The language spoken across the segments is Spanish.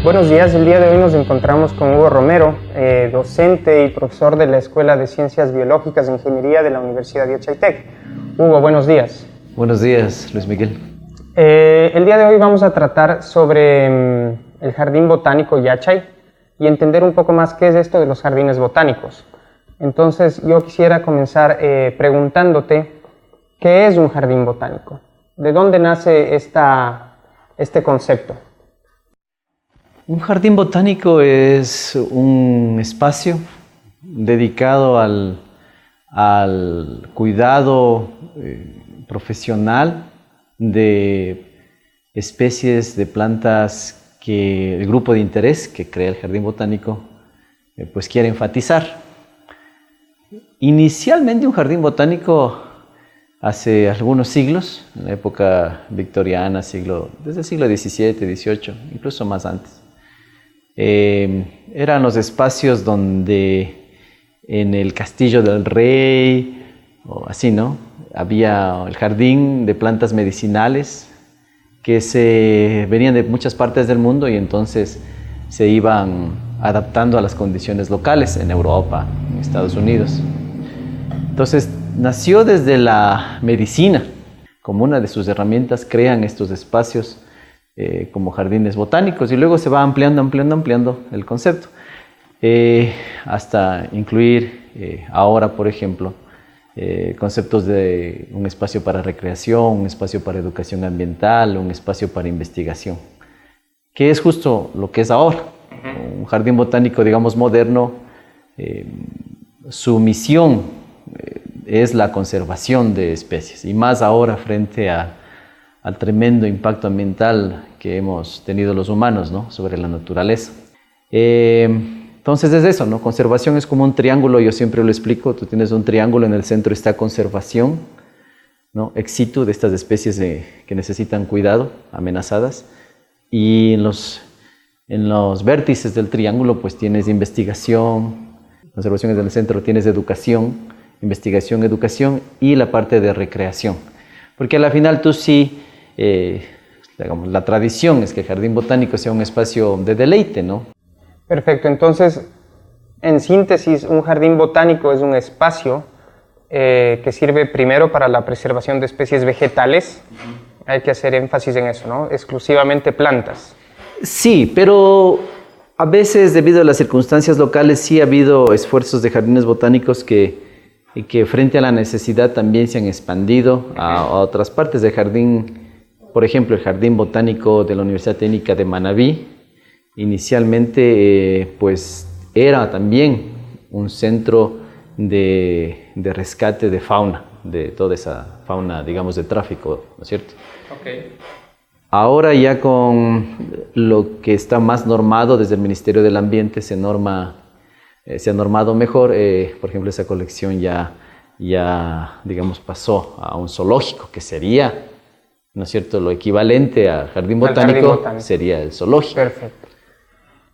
Buenos días, el día de hoy nos encontramos con Hugo Romero, docente y profesor de la Escuela de Ciencias Biológicas e Ingeniería de la Universidad de Yachaytec. Hugo, buenos días. Buenos días, Luis Miguel. El día de hoy vamos a tratar sobre el Jardín Botánico Yachay y entender un poco más qué es esto de los jardines botánicos. Entonces, yo quisiera comenzar preguntándote, ¿qué es un jardín botánico? ¿De dónde nace este concepto? Un jardín botánico es un espacio dedicado al cuidado profesional de especies de plantas que el grupo de interés que crea el jardín botánico pues quiere enfatizar. Inicialmente un jardín botánico hace algunos siglos, en la época victoriana, desde el siglo XVII, XVIII, incluso más antes. Eran los espacios donde en el castillo del rey, o así, ¿no? Había el jardín de plantas medicinales que venían de muchas partes del mundo y entonces se iban adaptando a las condiciones locales en Europa, en Estados Unidos. Entonces nació desde la medicina, como una de sus herramientas crean estos espacios como jardines botánicos y luego se va ampliando el concepto hasta incluir ahora, por ejemplo, conceptos de un espacio para recreación, un espacio para educación ambiental, un espacio para investigación, que es justo lo que es ahora. Un jardín botánico, digamos, moderno, su misión es la conservación de especies y más ahora frente al tremendo impacto ambiental que hemos tenido los humanos, ¿no?, sobre la naturaleza. Entonces es eso, ¿no? Conservación es como un triángulo, yo siempre lo explico, tú tienes un triángulo, en el centro está conservación, ¿no?, ex situ de estas especies que necesitan cuidado, amenazadas, y en los vértices del triángulo pues tienes investigación, conservación es en el centro, tienes educación, investigación, educación y la parte de recreación. Porque al final tú sí, digamos, la tradición es que el jardín botánico sea un espacio de deleite, ¿no? Perfecto, entonces, en síntesis, un jardín botánico es un espacio que sirve primero para la preservación de especies vegetales. Hay que hacer énfasis en eso, ¿no? Exclusivamente plantas. Sí, pero a veces, debido a las circunstancias locales, sí ha habido esfuerzos de jardines botánicos que frente a la necesidad también se han expandido a otras partes del jardín. Por ejemplo, el Jardín Botánico de la Universidad Técnica de Manabí, inicialmente pues era también un centro de rescate de fauna, de toda esa fauna, digamos, de tráfico, ¿no es cierto? Okay. Ahora ya con lo que está más normado desde el Ministerio del Ambiente se ha normado mejor, por ejemplo, esa colección ya, digamos, pasó a un zoológico, que sería, ¿no es cierto?, lo equivalente al jardín botánico, sería el zoológico. Perfecto.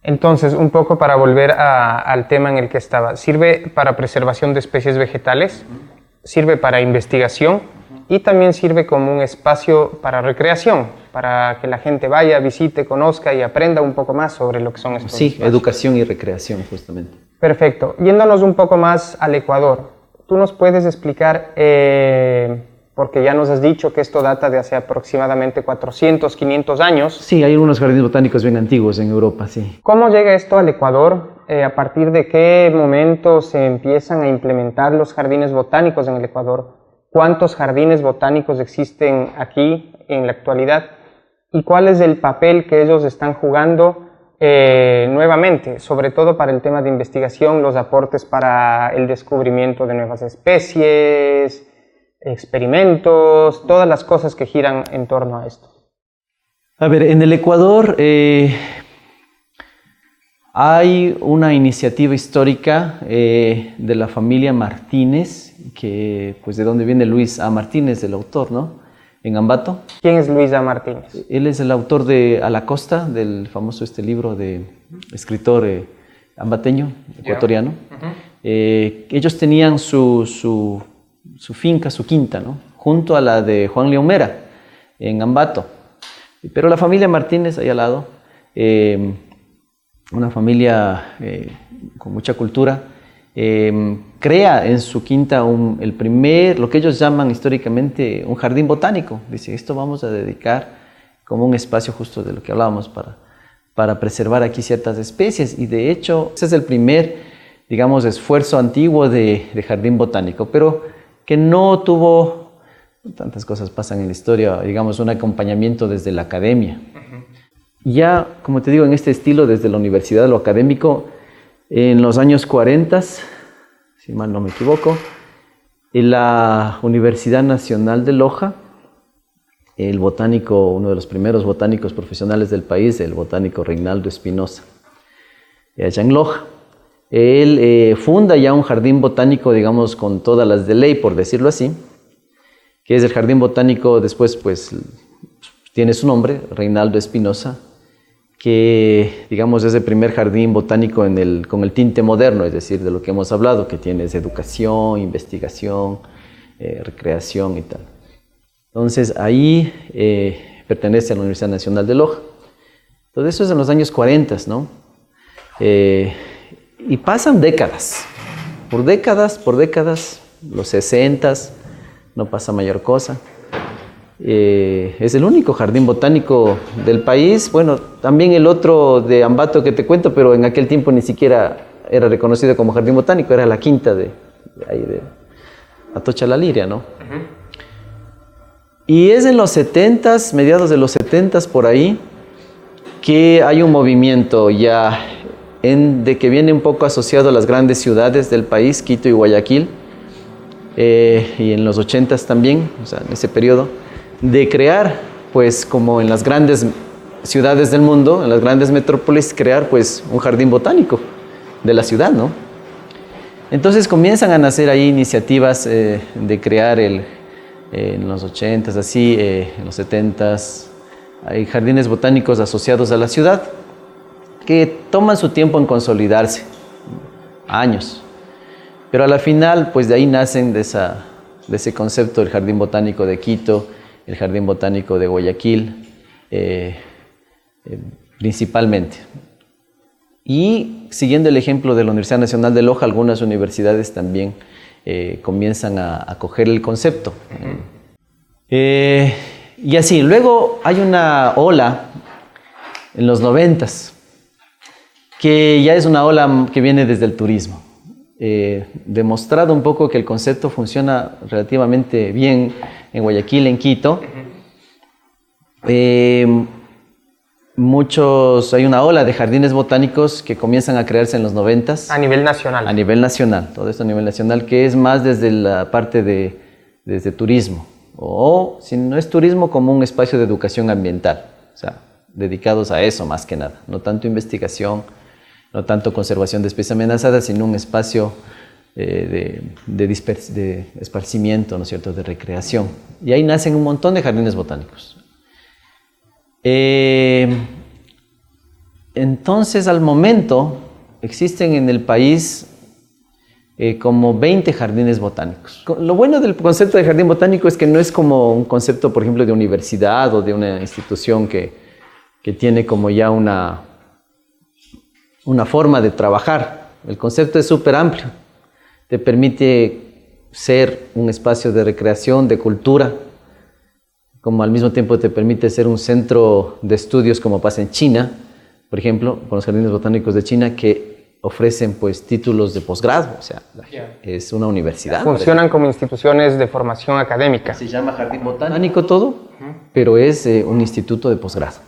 Entonces, un poco para volver al tema en el que estaba, ¿sirve para preservación de especies vegetales? ¿Sirve para investigación? Y también sirve como un espacio para recreación, para que la gente vaya, visite, conozca y aprenda un poco más sobre lo que son estos espacios. Sí, educación y recreación, justamente. Perfecto. Yéndonos un poco más al Ecuador, ¿tú nos puedes explicar, porque ya nos has dicho que esto data de hace aproximadamente 400, 500 años? Sí, hay unos jardines botánicos bien antiguos en Europa, sí. ¿Cómo llega esto al Ecuador? ¿A partir de qué momento se empiezan a implementar los jardines botánicos en el Ecuador? ¿Cuántos jardines botánicos existen aquí en la actualidad? ¿Y cuál es el papel que ellos están jugando nuevamente, sobre todo para el tema de investigación, los aportes para el descubrimiento de nuevas especies, experimentos, todas las cosas que giran en torno a esto? A ver, en el Ecuador hay una iniciativa histórica de la familia Martínez, que, pues, de donde viene Luis A. Martínez, el autor, ¿no?, en Ambato. ¿Quién es Luis A. Martínez? Él es el autor de A la Costa, del famoso libro de escritor ambateño, ecuatoriano. Ellos tenían su finca, su quinta, ¿no?, junto a la de Juan León Mera, en Ambato. Pero la familia Martínez, ahí al lado, una familia con mucha cultura, crea en su quinta el primer, lo que ellos llaman históricamente un jardín botánico. Dice, esto vamos a dedicar como un espacio justo de lo que hablábamos para preservar aquí ciertas especies. Y de hecho, ese es el primer, digamos, esfuerzo antiguo de jardín botánico, pero que no tuvo, tantas cosas pasan en la historia, digamos, un acompañamiento desde la academia. Ya, como te digo, en este estilo, desde la universidad, lo académico, en los años 40, si mal no me equivoco, en la Universidad Nacional de Loja, el botánico, uno de los primeros botánicos profesionales del país, el botánico Reinaldo Espinosa, allá en Loja, él funda ya un jardín botánico, digamos, con todas las de ley, por decirlo así, que es el jardín botánico, después pues tiene su nombre, Reinaldo Espinosa, que digamos es el primer jardín botánico con el tinte moderno, es decir, de lo que hemos hablado, que tiene educación, investigación, recreación y tal. Entonces ahí pertenece a la Universidad Nacional de Loja. Todo eso es en los años 40, ¿no? Y pasan décadas, por décadas, los 60, no pasa mayor cosa. Es el único jardín botánico del país. Bueno, también el otro de Ambato que te cuento, pero en aquel tiempo ni siquiera era reconocido como jardín botánico, era la quinta de Atocha la Liria, ¿no? Y es en los 70s, mediados de los 70s por ahí, que hay un movimiento ya de que viene un poco asociado a las grandes ciudades del país, Quito y Guayaquil, y en los 80s también, o sea, en ese periodo, de crear, pues como en las grandes ciudades del mundo, en las grandes metrópolis, crear pues un jardín botánico de la ciudad, ¿no? Entonces comienzan a nacer ahí iniciativas de crear en los 80s, así, en los 70s, hay jardines botánicos asociados a la ciudad que toman su tiempo en consolidarse, años, pero a la final, pues de ahí nacen de ese concepto el Jardín Botánico de Quito, el Jardín Botánico de Guayaquil, principalmente. Y siguiendo el ejemplo de la Universidad Nacional de Loja, algunas universidades también comienzan a coger el concepto. Y así, luego hay una ola en los 90s, que ya es una ola que viene desde el turismo. Demostrado un poco que el concepto funciona relativamente bien en Guayaquil, en Quito. Hay una ola de jardines botánicos que comienzan a crearse en los 90s. A nivel nacional. A nivel nacional, todo esto a nivel nacional, que es más desde la parte desde turismo. O, si no es turismo, como un espacio de educación ambiental. O sea, dedicados a eso más que nada. No tanto investigación, no tanto conservación de especies amenazadas, sino un espacio de esparcimiento, ¿no es cierto?, de recreación. Y ahí nacen un montón de jardines botánicos. Entonces, al momento, existen en el país como 20 jardines botánicos. Lo bueno del concepto de jardín botánico es que no es como un concepto, por ejemplo, de universidad o de una institución que tiene como ya una forma de trabajar. El concepto es súper amplio. Te permite ser un espacio de recreación, de cultura, como al mismo tiempo te permite ser un centro de estudios, como pasa en China, por ejemplo, con los jardines botánicos de China, que ofrecen pues títulos de posgrado, o sea, es una universidad. Funcionan como instituciones de formación académica. Se llama jardín botánico todo, pero es un instituto de posgrado.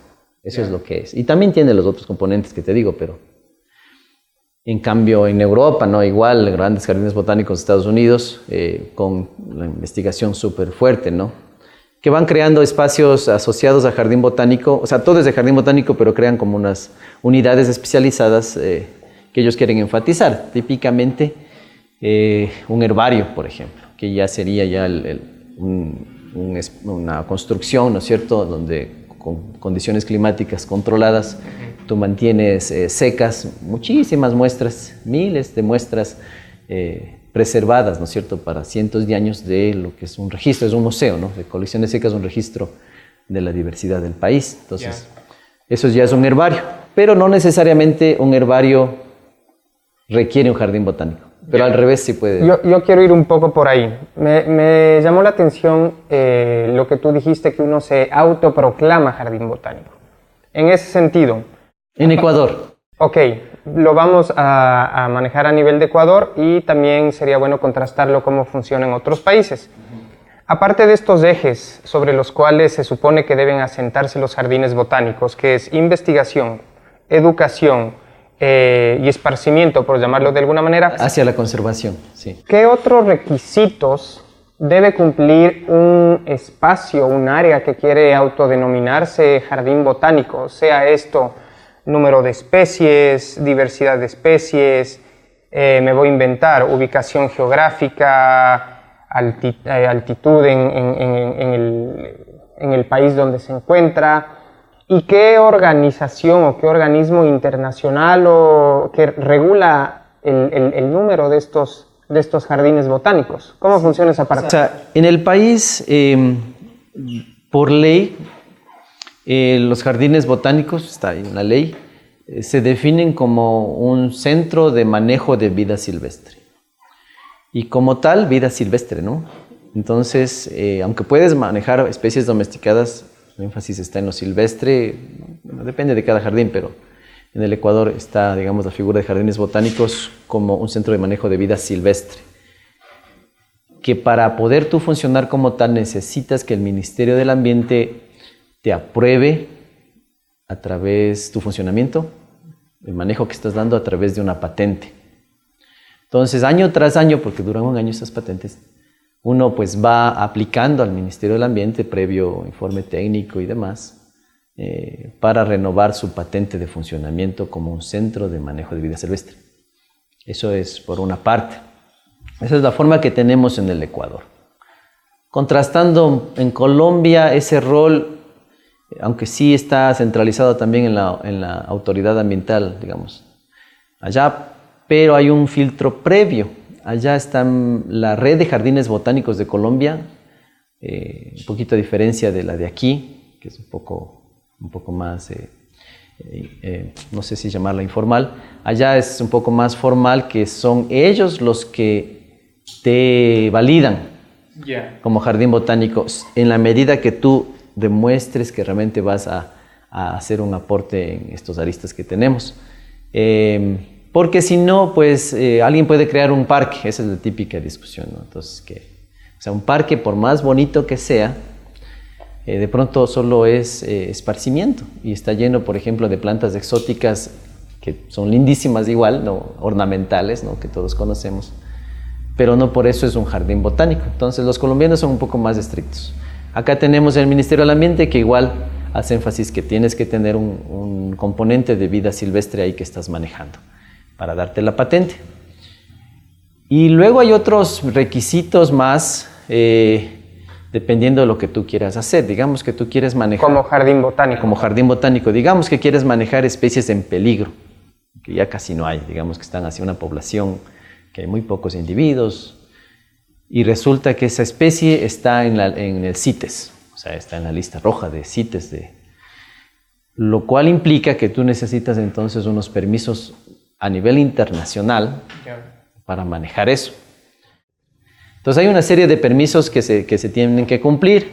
Eso es lo que es. Y también tiene los otros componentes que te digo, pero en cambio en Europa, ¿no? Igual, grandes jardines botánicos de Estados Unidos, con la investigación súper fuerte, ¿no? Que van creando espacios asociados al jardín botánico, o sea, todo es de jardín botánico, pero crean como unas unidades especializadas que ellos quieren enfatizar. Típicamente un herbario, por ejemplo, que ya sería ya una construcción, ¿no es cierto?, donde con condiciones climáticas controladas tú mantienes secas muchísimas muestras, miles de muestras preservadas, ¿no es cierto?, para cientos de años de lo que es un registro, es un museo, ¿no?, de colecciones secas, un registro de la diversidad del país. Entonces, eso ya es un herbario. pero no necesariamente un herbario requiere un jardín botánico. Pero al revés sí puede. Yo quiero ir un poco por ahí. Me llamó la atención lo que tú dijiste, que uno se autoproclama jardín botánico. En ese sentido... En Ecuador. Ok, lo vamos a manejar a nivel de Ecuador y también sería bueno contrastarlo cómo funciona en otros países. Aparte de estos ejes sobre los cuales se supone que deben asentarse los jardines botánicos, que es investigación, educación y esparcimiento, por llamarlo de alguna manera. Hacia la conservación, sí. ¿Qué otros requisitos debe cumplir un espacio, un área que quiere autodenominarse jardín botánico? Sea esto número de especies, diversidad de especies, me voy a inventar ubicación geográfica, altitud en el país donde se encuentra, y qué organización o qué organismo internacional o que regula el número de estos jardines botánicos. ¿Cómo funciona esa parte? O sea, en el país, por ley, los jardines botánicos, está en la ley, se definen como un centro de manejo de vida silvestre. Y como tal, vida silvestre, ¿no? Entonces, aunque puedes manejar especies domesticadas, el énfasis está en lo silvestre, bueno, depende de cada jardín, pero en el Ecuador está, digamos, la figura de jardines botánicos como un centro de manejo de vida silvestre. Que para poder tú funcionar como tal necesitas que el Ministerio del Ambiente te apruebe a través tu funcionamiento, el manejo que estás dando a través de una patente. Entonces, año tras año, porque duran un año esas patentes, uno pues va aplicando al Ministerio del Ambiente previo informe técnico y demás para renovar su patente de funcionamiento como un centro de manejo de vida silvestre. Eso es por una parte. Esa es la forma que tenemos en el Ecuador. Contrastando en Colombia, ese rol, aunque sí está centralizado también en la autoridad ambiental, digamos, allá, pero hay un filtro previo. Allá está la red de jardines botánicos de Colombia, un poquito a diferencia de la de aquí, que es un poco más, no sé si llamarla informal. Allá es un poco más formal, que son ellos los que te validan como jardín botánico, en la medida que tú demuestres que realmente vas a hacer un aporte en estos aristas que tenemos. Porque si no, pues alguien puede crear un parque, esa es la típica discusión, ¿no? Entonces, o sea, un parque, por más bonito que sea, de pronto solo es esparcimiento y está lleno, por ejemplo, de plantas exóticas que son lindísimas igual, ¿no? Ornamentales, ¿no? Que todos conocemos, pero no por eso es un jardín botánico. Entonces, los colombianos son un poco más estrictos. Acá tenemos el Ministerio del Ambiente, que igual hace énfasis que tienes que tener un componente de vida silvestre ahí que estás manejando para darte la patente. Y luego hay otros requisitos más, dependiendo de lo que tú quieras hacer. Digamos que tú quieres manejar... Como jardín botánico. Como jardín botánico. Digamos que quieres manejar especies en peligro, que ya casi no hay. Digamos que están hacia una población que hay muy pocos individuos, y resulta que esa especie está en el CITES, o sea, está en la lista roja de CITES, lo cual implica que tú necesitas entonces unos permisos a nivel internacional para manejar eso. Entonces hay una serie de permisos que se tienen que cumplir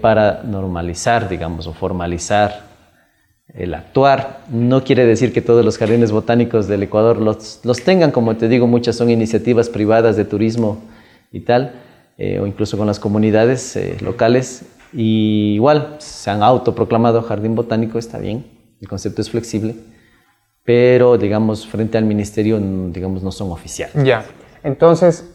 para normalizar, digamos, o formalizar el actuar. No quiere decir que todos los jardines botánicos del Ecuador los tengan, como te digo, muchas son iniciativas privadas de turismo y tal, o incluso con las comunidades locales, y igual se han autoproclamado jardín botánico, está bien, el concepto es flexible, pero digamos frente al ministerio, digamos, no son oficiales. Ya, entonces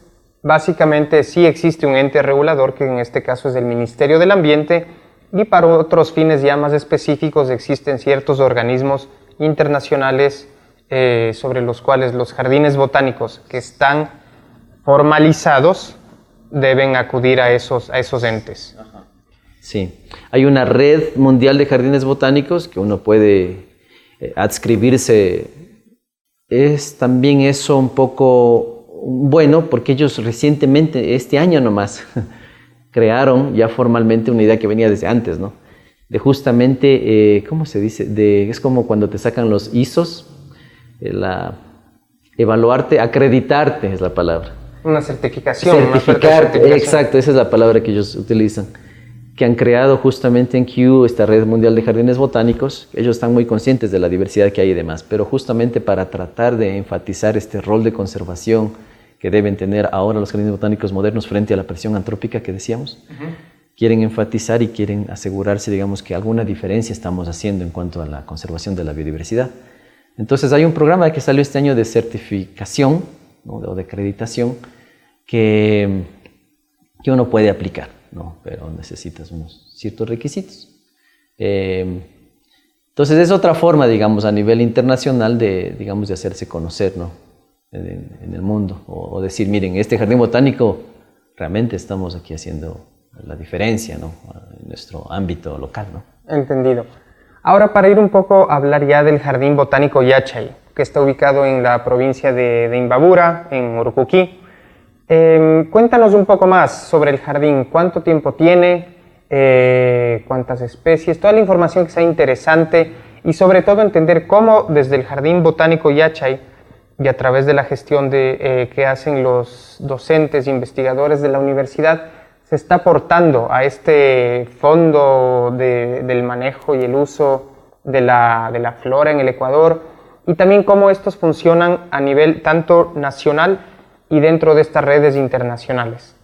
básicamente sí existe un ente regulador, que en este caso es el Ministerio del Ambiente, y para otros fines ya más específicos existen ciertos organismos internacionales sobre los cuales los jardines botánicos que están formalizados deben acudir a esos entes. Sí, hay una red mundial de jardines botánicos que uno puede adscribirse. Es también eso un poco bueno, porque ellos recientemente, este año nomás, crearon ya formalmente una idea que venía desde antes, ¿no? de justamente, ¿cómo se dice? Es como cuando te sacan los ISOs, evaluarte, acreditarte es la palabra. Una certificación. Certificarte, exacto, esa es la palabra que ellos utilizan. Que han creado justamente en Kew esta red mundial de jardines botánicos. Ellos están muy conscientes de la diversidad que hay y demás, pero justamente para tratar de enfatizar este rol de conservación que deben tener ahora los jardines botánicos modernos frente a la presión antrópica que decíamos, quieren enfatizar y quieren asegurarse, digamos, que alguna diferencia estamos haciendo en cuanto a la conservación de la biodiversidad. Entonces hay un programa que salió este año de certificación, ¿no? O de acreditación que uno puede aplicar, ¿no? Pero necesitas unos ciertos requisitos. Entonces es otra forma, digamos, a nivel internacional de hacerse conocer, ¿no? en el mundo, o decir, miren, este jardín botánico realmente estamos aquí haciendo la diferencia, ¿no? En nuestro ámbito local, ¿no? Entendido. Ahora, para ir un poco a hablar ya del Jardín Botánico Yachay, que está ubicado en la provincia de Imbabura, en Urucuquí. Cuéntanos un poco más sobre el jardín, cuánto tiempo tiene, cuántas especies, toda la información que sea interesante y sobre todo entender cómo desde el Jardín Botánico Yachay y a través de la gestión que hacen los docentes e investigadores de la universidad se está aportando a este fondo del manejo y el uso de la flora en el Ecuador y también cómo estos funcionan a nivel tanto nacional y dentro de estas redes internacionales.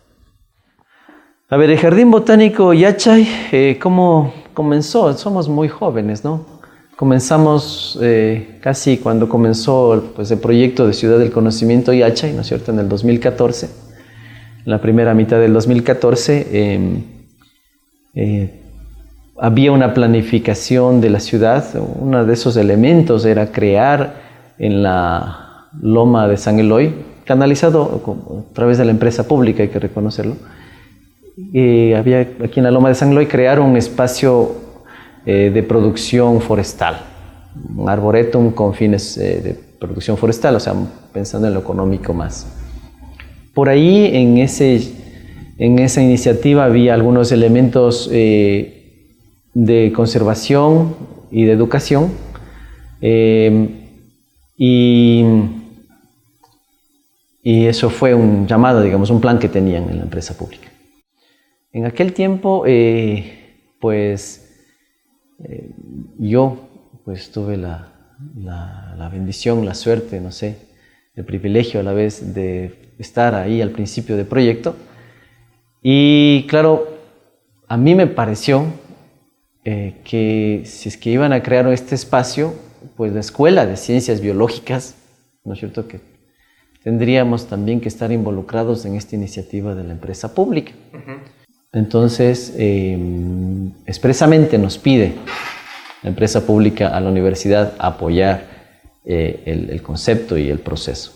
A ver, el Jardín Botánico Yachay, ¿cómo comenzó? Somos muy jóvenes, ¿no? Comenzamos casi cuando comenzó pues, el proyecto de Ciudad del Conocimiento Yachay, ¿no es cierto?, en el 2014. En la primera mitad del 2014 había una planificación de la ciudad. Uno de esos elementos era crear en la loma de San Eloy, canalizado a través de la empresa pública, hay que reconocerlo. Había aquí en la loma de San Eloy crear un espacio de producción forestal, un arboretum con fines de producción forestal, o sea, pensando en lo económico más. Por ahí, en esa iniciativa había algunos elementos de conservación y de educación, y eso fue un llamado, digamos, un plan que tenían en la empresa pública. En aquel tiempo, yo pues tuve la bendición, la suerte, no sé, el privilegio a la vez de estar ahí al principio del proyecto. Y claro, a mí me pareció que si es que iban a crear este espacio, pues la Escuela de Ciencias Biológicas, ¿no es cierto?, que tendríamos también que estar involucrados en esta iniciativa de la empresa pública. Entonces, expresamente nos pide la empresa pública a la universidad apoyar el concepto y el proceso.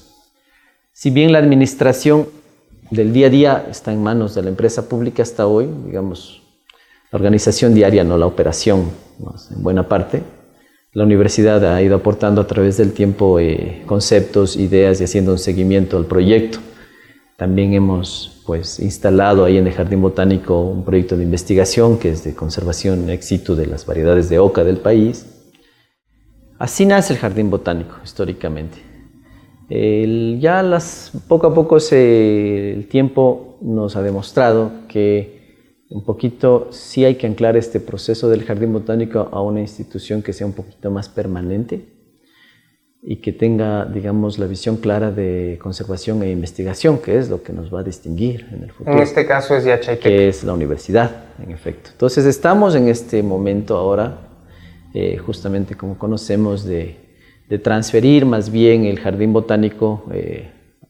Si bien la administración del día a día está en manos de la empresa pública hasta hoy, digamos, la organización diaria, no la operación, ¿no?, en buena parte, la universidad ha ido aportando a través del tiempo conceptos, ideas y haciendo un seguimiento al proyecto. También hemos pues, instalado ahí en el Jardín Botánico un proyecto de investigación que es de conservación ex situ de las variedades de oca del país. Así nace el Jardín Botánico históricamente. Poco a poco el tiempo nos ha demostrado que un poquito sí hay que anclar este proceso del Jardín Botánico a una institución que sea un poquito más permanente y que tenga, digamos, la visión clara de conservación e investigación, que es lo que nos va a distinguir en el futuro. En este caso es Yachayteca. Que es la universidad, en efecto. Entonces estamos en este momento ahora, justamente como conocemos, de transferir más bien el Jardín Botánico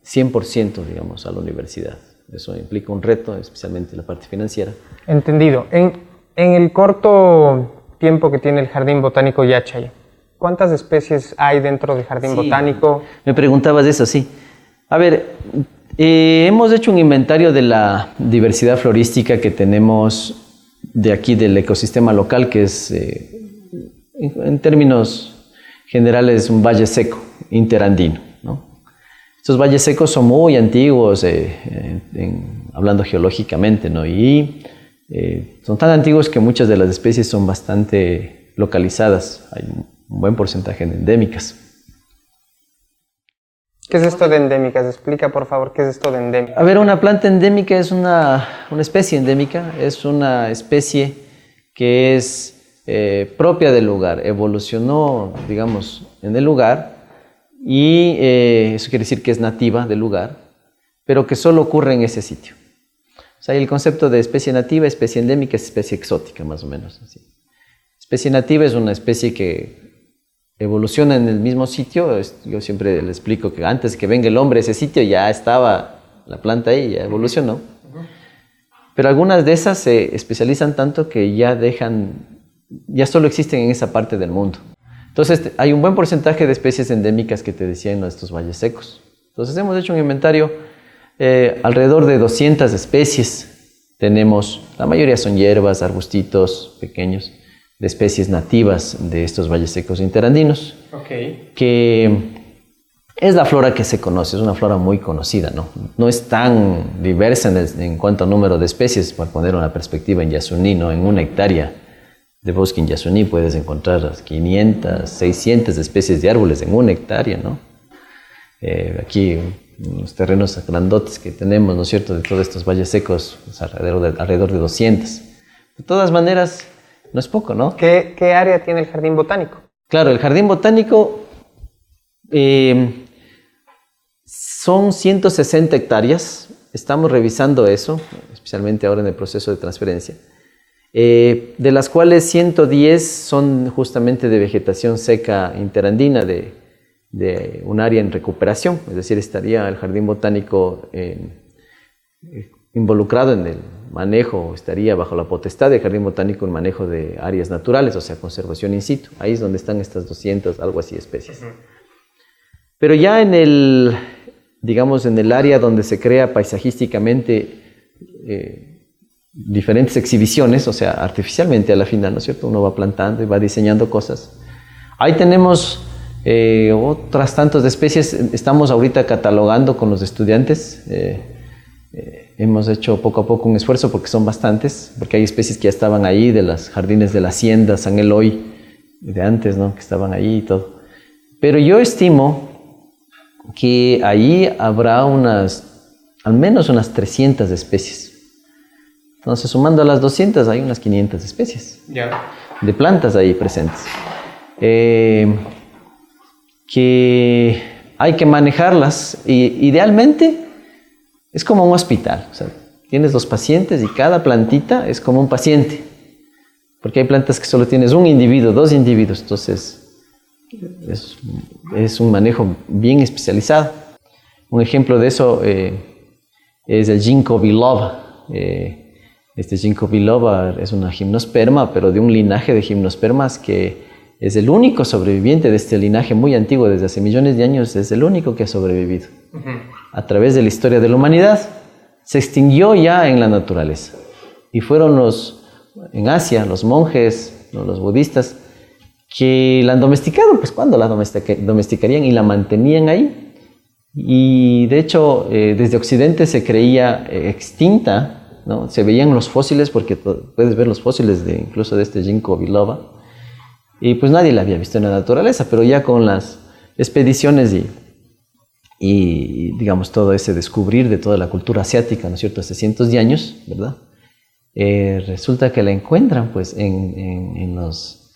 100%, digamos, a la universidad. Eso implica un reto, especialmente la parte financiera. Entendido. En el corto tiempo que tiene el Jardín Botánico Yachay, ¿cuántas especies hay dentro del Jardín Botánico? Me preguntabas eso, sí. A ver, hemos hecho un inventario de la diversidad florística que tenemos de aquí del ecosistema local, que es, en términos generales, un valle seco interandino, ¿no? Estos valles secos son muy antiguos, hablando geológicamente, ¿no? Y son tan antiguos que muchas de las especies son bastante localizadas. Hay un buen porcentaje de endémicas. ¿Qué es esto de endémicas? Explica, por favor, ¿qué es esto de endémicas? A ver, una planta endémica es una especie endémica, es una especie que es propia del lugar, evolucionó, digamos, en el lugar y eso quiere decir que es nativa del lugar, pero que solo ocurre en ese sitio. O sea, el concepto de especie nativa, especie endémica es especie exótica, más o menos. Así. Especie nativa es una especie que evoluciona en el mismo sitio. Yo siempre le explico que antes que venga el hombre a ese sitio ya estaba la planta ahí, ya evolucionó. Pero algunas de esas se especializan tanto que ya solo existen en esa parte del mundo. Entonces hay un buen porcentaje de especies endémicas que te decía en estos valles secos. Entonces hemos hecho un inventario, alrededor de 200 especies tenemos. La mayoría son hierbas, arbustitos pequeños, de especies nativas de estos valles secos interandinos, que es la flora que se conoce, es una flora muy conocida, ¿no? No es tan diversa en cuanto a número de especies. Para poner una perspectiva, en Yasuní, ¿no? En una hectárea de bosque en Yasuní puedes encontrar 500, 600 especies de árboles en una hectárea, ¿no? Aquí, en los terrenos grandotes que tenemos, ¿no es cierto?, de todos estos valles secos, pues alrededor de 200. De todas maneras, no es poco, ¿no? ¿Qué área tiene el jardín botánico? Claro, el jardín botánico son 160 hectáreas. Estamos revisando eso, especialmente ahora en el proceso de transferencia, de las cuales 110 son justamente de vegetación seca interandina, de un área en recuperación. Es decir, estaría el jardín botánico involucrado en el manejo, estaría bajo la potestad del jardín botánico en manejo de áreas naturales, o sea, conservación in situ. Ahí es donde están estas 200, algo así, especies. Pero ya digamos, en el área donde se crea paisajísticamente diferentes exhibiciones, o sea, artificialmente a la final, ¿no es cierto? Uno va plantando y va diseñando cosas. Ahí tenemos otras tantas de especies. Estamos ahorita catalogando con los estudiantes. Hemos hecho poco a poco un esfuerzo porque son bastantes, porque hay especies que ya estaban ahí, de los jardines de la Hacienda, San Eloy, de antes, ¿no?, que estaban ahí y todo. Pero yo estimo que ahí habrá al menos unas 300 especies. Entonces, sumando a las 200, hay unas 500 especies de plantas ahí presentes. Que hay que manejarlas, y idealmente es como un hospital. O sea, tienes los pacientes y cada plantita es como un paciente, porque hay plantas que solo tienes un individuo, 2 individuos. Entonces es un manejo bien especializado. Un ejemplo de eso es el ginkgo biloba. Este ginkgo biloba es una gimnosperma, pero de un linaje de gimnospermas que es el único sobreviviente de este linaje muy antiguo. Desde hace millones de años es el único que ha sobrevivido. A través de la historia de la humanidad, se extinguió ya en la naturaleza. Y fueron en Asia, los monjes, los budistas, que la han domesticado. Pues ¿cuándo la domesticarían? Y la mantenían ahí. Y de hecho, desde Occidente se creía extinta, ¿no? Se veían los fósiles, porque puedes ver los fósiles incluso de este ginkgo biloba. Y pues nadie la había visto en la naturaleza, pero ya con las expediciones y digamos todo ese descubrir de toda la cultura asiática, ¿no es cierto?, hace cientos de años, ¿verdad? Resulta que la encuentran pues en los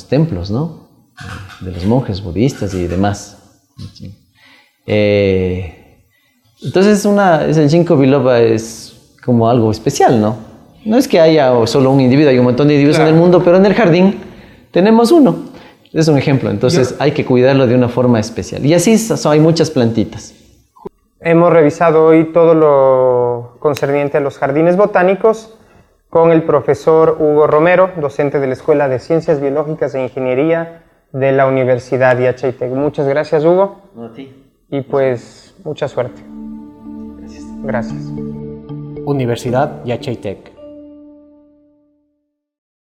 templos, ¿no?, de los monjes budistas y demás. Entonces el ginkgo biloba es como algo especial, ¿no? No es que haya solo un individuo, hay un montón de individuos en el mundo, pero en el jardín tenemos uno. Es un ejemplo. Entonces hay que cuidarlo de una forma especial. Y así hay muchas plantitas. Hemos revisado hoy todo lo concerniente a los jardines botánicos con el profesor Hugo Romero, docente de la Escuela de Ciencias Biológicas e Ingeniería de la Universidad Yachai-Tec. Muchas gracias, Hugo. No, a ti. Y pues mucha suerte. Gracias. Gracias. Universidad Yachai-Tec.